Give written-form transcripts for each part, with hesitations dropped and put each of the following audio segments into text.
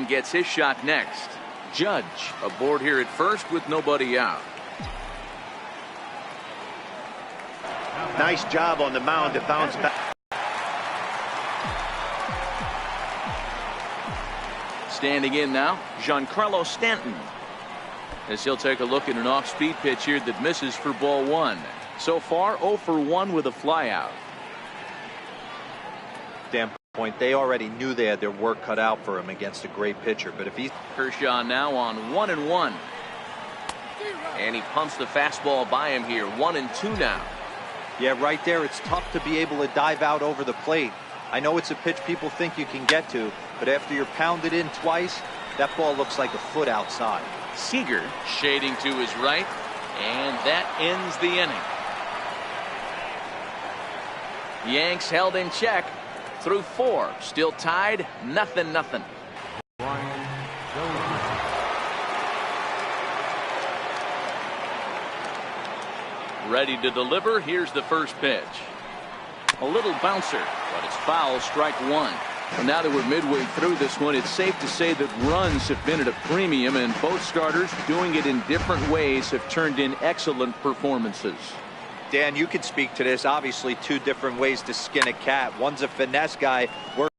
gets his shot next. Judge aboard here at first with nobody out. Nice job on the mound to bounce back. Standing in now, Giancarlo Stanton, as he'll take a look at an off-speed pitch here that misses for ball one. So far 0 for 1 with a flyout. Standpoint, they already knew they had their work cut out for him against a great pitcher, but if he's Kershaw now on 1-1, and he pumps the fastball by him here. 1-2 now. Yeah, right there, it's tough to be able to dive out over the plate. I know it's a pitch people think you can get to, but after you're pounded in twice, that ball looks like a foot outside. Seager shading to his right, and that ends the inning. Yanks held in check through 4, still tied 0-0. Ready to deliver. Here's the first pitch. A little bouncer, but it's foul. Strike one. Well, now that we're midway through this one, it's safe to say that runs have been at a premium, and both starters, doing it in different ways, have turned in excellent performances. Dan, you can speak to this. Obviously, 2 different ways to skin a cat. One's a finesse guy, working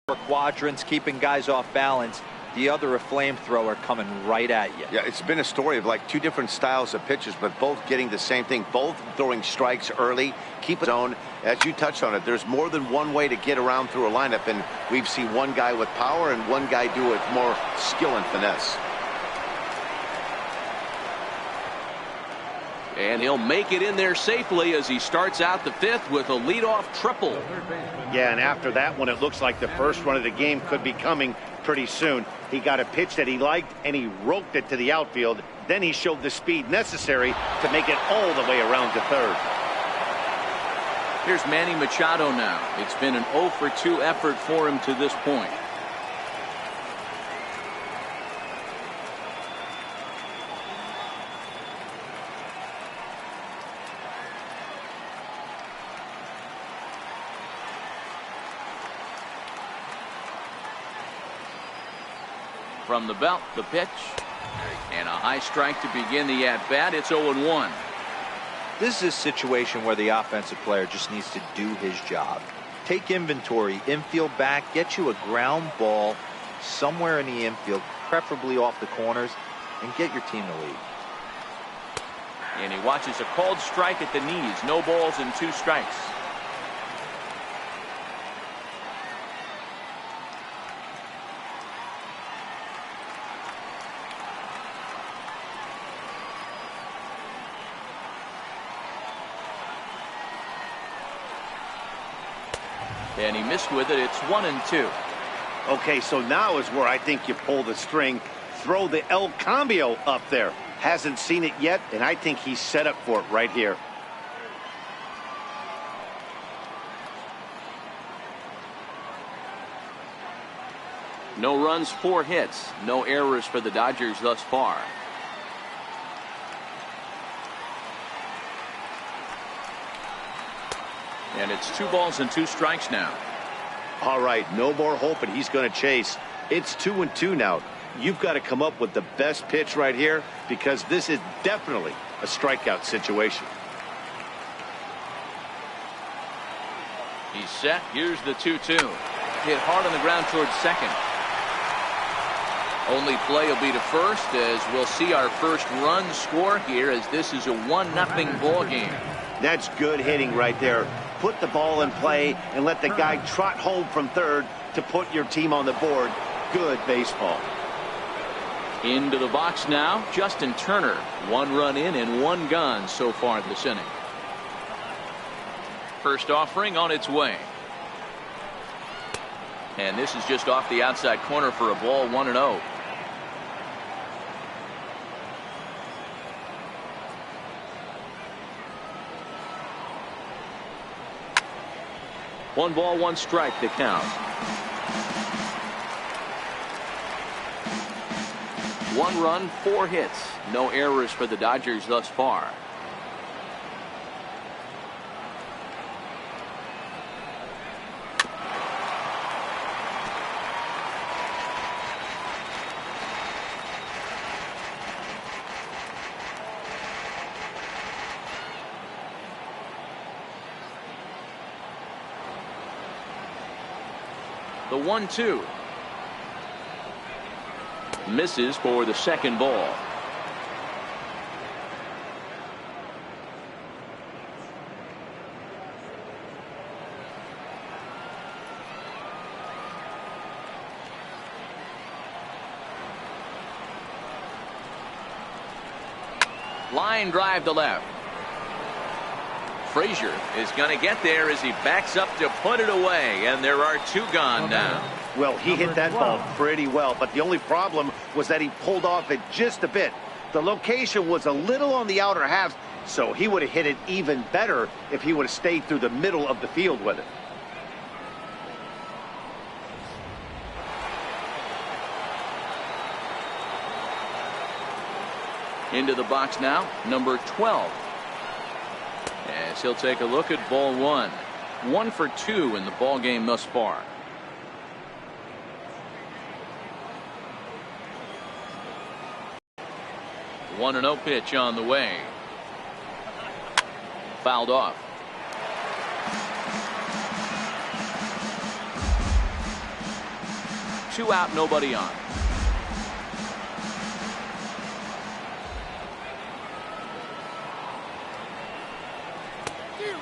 for quadrants, keeping guys off balance. The other, a flamethrower coming right at you. Yeah, it's been a story of like 2 different styles of pitchers, but both getting the same thing, both throwing strikes early, keep it on. As you touched on it, there's more than one way to get around through a lineup, and we've seen one guy with power and one guy do it more skill and finesse. And he'll make it in there safely as he starts out the 5th with a leadoff triple. Yeah, and after that one, it looks like the first run of the game could be coming pretty soon. He got a pitch that he liked, and he roped it to the outfield. Then he showed the speed necessary to make it all the way around to third. Here's Manny Machado now. It's been an 0 for 2 effort for him to this point. From the belt, the pitch, and a high strike to begin the at-bat. It's 0-1. This is a situation where the offensive player just needs to do his job. Take inventory, infield back, get you a ground ball somewhere in the infield, preferably off the corners, and get your team to lead. And he watches a called strike at the knees. No balls and 2 strikes. And he missed with it. It's 1-2. Okay, so now is where I think you pull the string. Throw the El Cambio up there. Hasn't seen it yet, and I think he's set up for it right here. No runs, 4 hits. No errors for the Dodgers thus far. And it's 2 balls and 2 strikes now. All right, no more hope, and he's going to chase. It's 2-2 now. You've got to come up with the best pitch right here, because this is definitely a strikeout situation. He's set. Here's the 2-2. Hit hard on the ground towards second. Only play will be to first, as we'll see our first run score here, as this is a 1-0 ball game. That's good hitting right there. Put the ball in play and let the guy trot home from third to put your team on the board. Good baseball. Into the box now, Justin Turner. 1 run in and 1 gone so far this inning. First offering on its way. And this is just off the outside corner for a ball. 1-0. One ball, 1 strike to count. 1 run, 4 hits. No errors for the Dodgers thus far. The 1-2. Misses for the second ball. Line drive to left. Frazier is going to get there as he backs up to put it away, and there are two gone now. Well, he hit that ball pretty well, but the only problem was that he pulled off it just a bit. The location was a little on the outer half, so he would have hit it even better if he would have stayed through the middle of the field with it. Into the box now, number 12. As he'll take a look at ball one. 1 for 2 in the ball game thus far. The 1-0 pitch on the way. Fouled off. Two out, nobody on.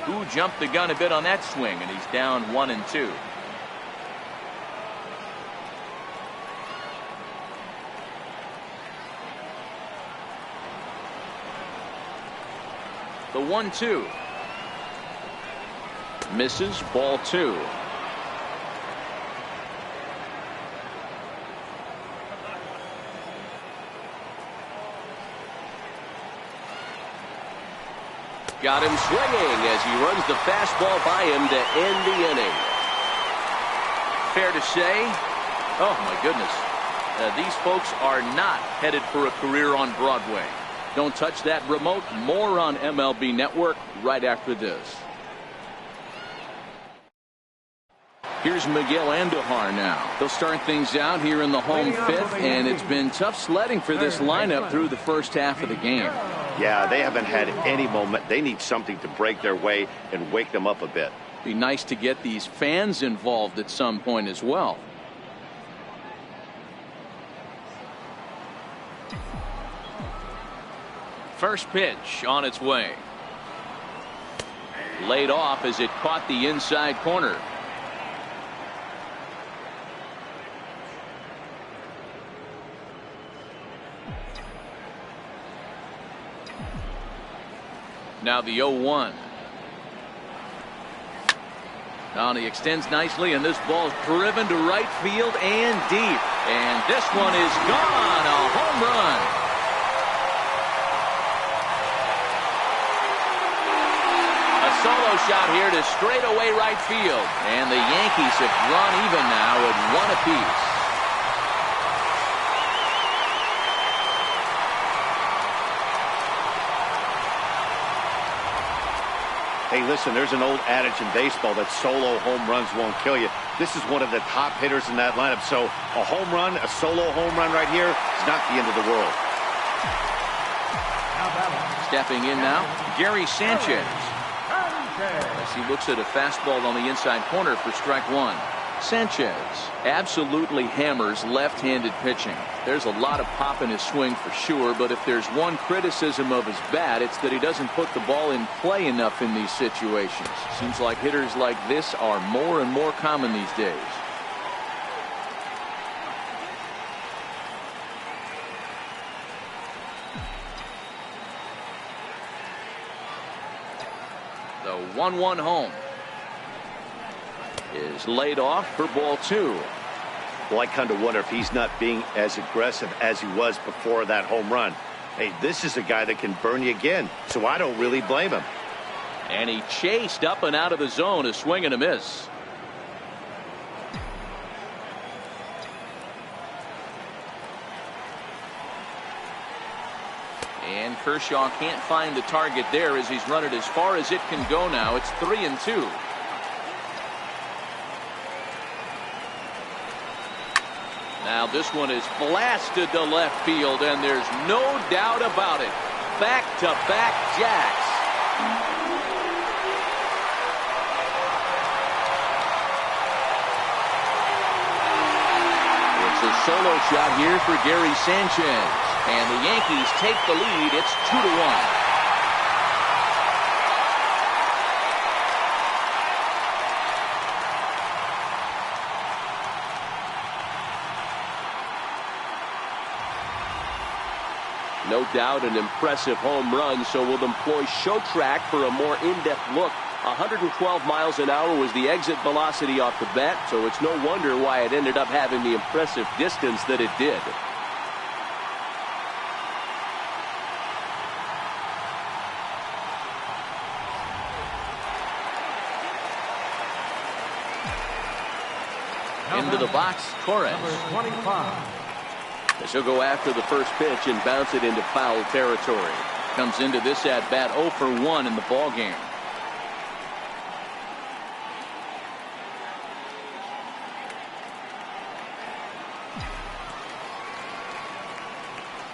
Who jumped the gun a bit on that swing, and he's down 1-2. The 1-2. Misses, ball 2. Got him swinging as he runs the fastball by him to end the inning. Fair to say, oh my goodness, these folks are not headed for a career on Broadway. Don't touch that remote. More on MLB Network right after this. Here's Miguel Andujar now. They'll start things out here in the home fifth, and it's been tough sledding for this lineup through the first half of the game. Yeah, they haven't had any moment. They need something to break their way and wake them up a bit. Be nice to get these fans involved at some point as well. First pitch on its way. Laid off as it caught the inside corner. Now the 0-1. Now he extends nicely, and this ball's driven to right field and deep. And this one is gone. A home run. A solo shot here to straightaway right field. And the Yankees have drawn even now at 1 apiece. Hey, listen, there's an old adage in baseball that solo home runs won't kill you. This is one of the top hitters in that lineup. So a home run, a solo home run right here is not the end of the world. Stepping in now, Gary Sanchez. As he looks at a fastball on the inside corner for strike 1. Sanchez absolutely hammers left-handed pitching. There's a lot of pop in his swing for sure, but if there's one criticism of his bat, it's that he doesn't put the ball in play enough in these situations. Seems like hitters like this are more and more common these days. The 1-1 home is laid off for ball 2. Well, I kind of wonder if he's not being as aggressive as he was before that home run. Hey, this is a guy that can burn you again, so I don't really blame him. And he chased up and out of the zone, a swing and a miss. And Kershaw can't find the target there as he's run it as far as it can go now. It's 3-2. Now this one is blasted to left field, and there's no doubt about it. Back-to-back jacks. solo shot here for Gary Sanchez. And the Yankees take the lead. It's 2-1. No doubt an impressive home run, so we'll employ Show Track for a more in-depth look. 112 miles an hour was the exit velocity off the bat, so it's no wonder why it ended up having the impressive distance that it did. Into the box, Torres. 25. He'll go after the first pitch and bounce it into foul territory. Comes into this at-bat 0 for 1 in the ballgame.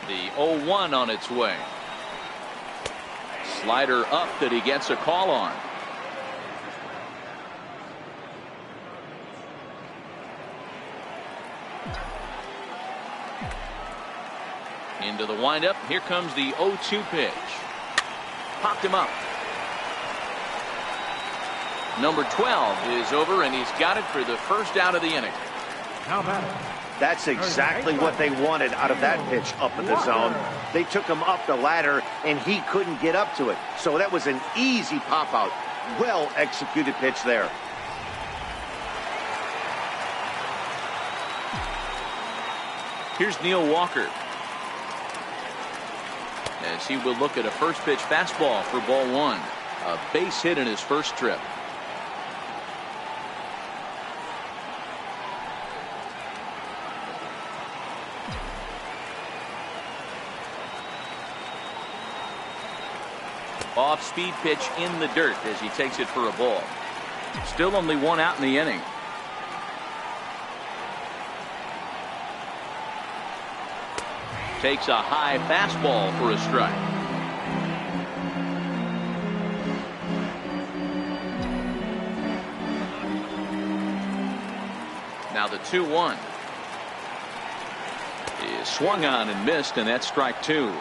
The 0-1 on its way. Slider up that he gets a call on. Into the windup. Here comes the 0-2 pitch. Popped him up. Number 12 is over, and he's got it for the first out of the inning. That's exactly what they wanted out of that pitch up in the zone. They took him up the ladder, and he couldn't get up to it. So that was an easy pop-out. Well-executed pitch there. Here's Neil Walker, as he will look at a first pitch fastball for ball 1. A base hit in his first trip. Off-speed pitch in the dirt as he takes it for a ball. Still only one out in the inning. Takes a high fastball for a strike. Now the 2-1 is swung on and missed, and that's strike 2.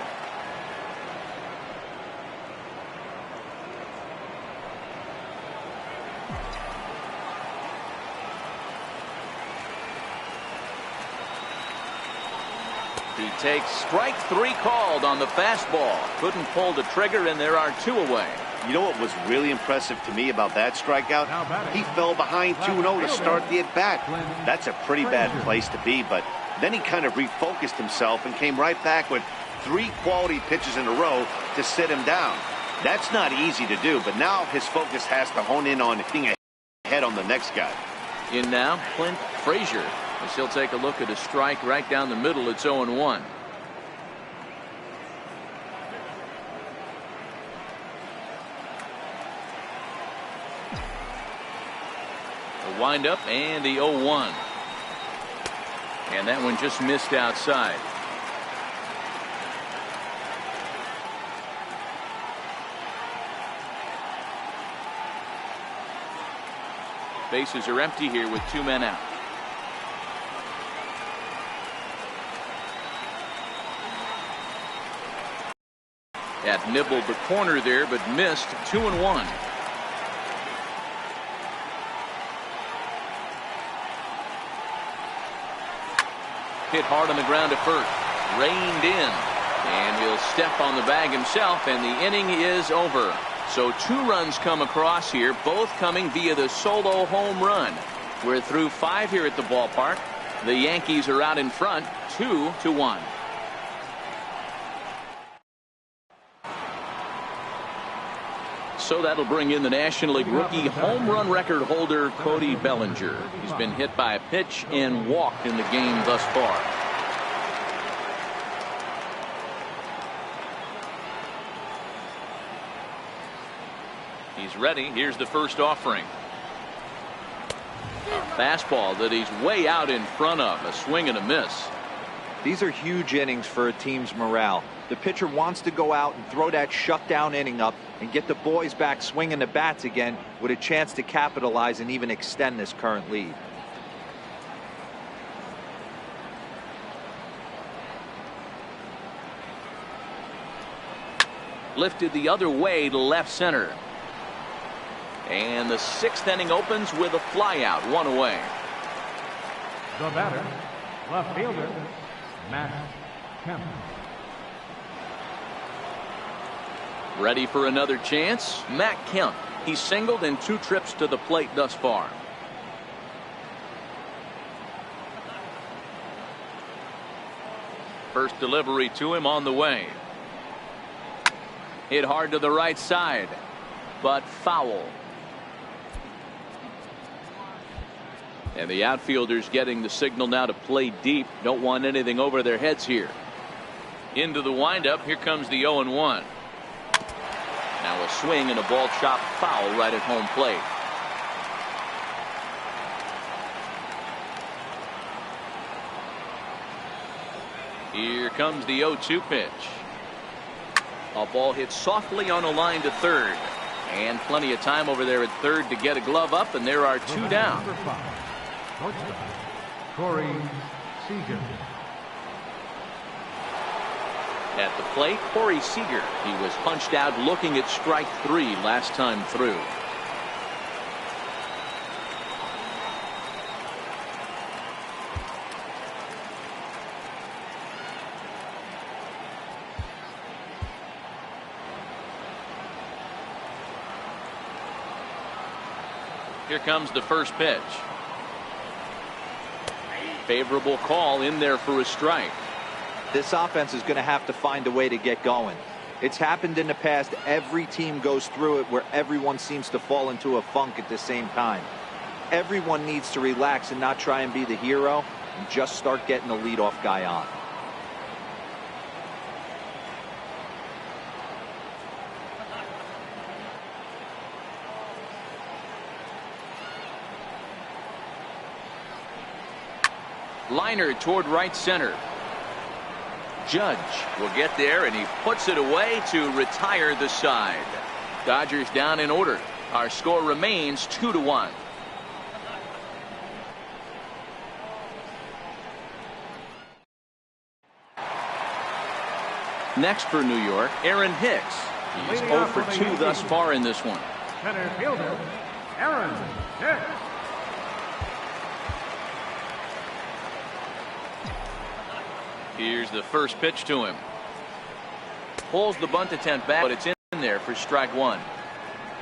He takes strike 3 called on the fastball. Couldn't pull the trigger, and there are 2 away. You know what was really impressive to me about that strikeout? He fell behind 2-0 to start the at-bat. That's a pretty bad place to be, but then he kind of refocused himself and came right back with 3 quality pitches in a row to sit him down. That's not easy to do, but now his focus has to hone in on being ahead on the next guy. In now, Clint Frazier. As he'll take a look at a strike right down the middle. It's 0-1. The windup and the 0-1. And that one just missed outside. Bases are empty here with 2 men out. That nibbled the corner there, but missed. 2-1. Hit hard on the ground to first. Reined in. And he'll step on the bag himself, and the inning is over. So 2 runs come across here, both coming via the solo home run. We're through 5 here at the ballpark. The Yankees are out in front, 2-1. So that'll bring in the National League rookie home run record holder Cody Bellinger. He's been hit by a pitch and walked in the game thus far. He's ready. Here's the first offering. A fastball that he's way out in front of. A swing and a miss. These are huge innings for a team's morale. The pitcher wants to go out and throw that shutdown inning up and get the boys back swinging the bats again with a chance to capitalize and even extend this current lead. Lifted the other way to left center. And the 6th inning opens with a flyout, 1 away. The batter, left fielder, Matt Kemp. Ready for another chance, Matt Kemp. He's singled in 2 trips to the plate thus far. First delivery to him on the way. Hit hard to the right side, but foul. And the outfielders getting the signal now to play deep. Don't want anything over their heads here. Into the windup. Here comes the 0-1. Now a swing and a ball chopped foul right at home plate. Here comes the 0-2 pitch. A ball hit softly on a line to third. And plenty of time over there at third to get a glove up, and there are 2 down. Corey Seager. At the plate, Corey Seager. He was punched out looking at strike 3 last time through. Here comes the first pitch. Favorable call in there for a strike. This offense is going to have to find a way to get going. It's happened in the past. Every team goes through it where everyone seems to fall into a funk at the same time. Everyone needs to relax and not try and be the hero and just start getting the leadoff guy on. Liner toward right center. Judge will get there, and he puts it away to retire the side. Dodgers down in order. Our score remains 2-1. Next for New York, Aaron Hicks. He's 0 for 2 thus far in this one. Center fielder, Aaron Hicks. Here's the first pitch to him. Pulls the bunt attempt back, but it's in there for strike 1.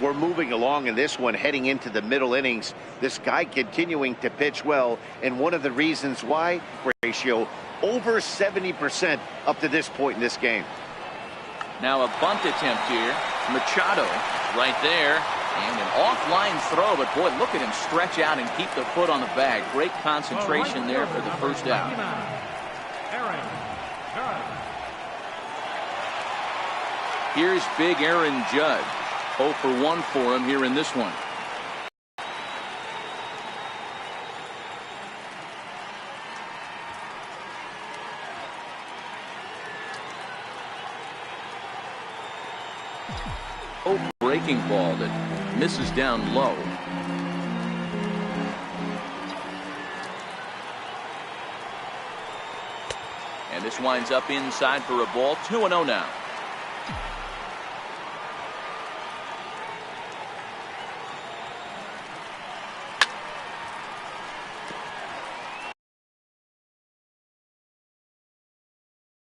We're moving along in this one, heading into the middle innings. This guy continuing to pitch well, and one of the reasons why, ratio over 70% up to this point in this game. Now a bunt attempt here. Machado right there, and an offline throw, but boy, look at him stretch out and keep the foot on the bag. Great concentration there for the first out. Here's big Aaron Judge. 0 for 1 for him here in this one. Oh, breaking ball that misses down low. And this winds up inside for a ball. 2-0 now.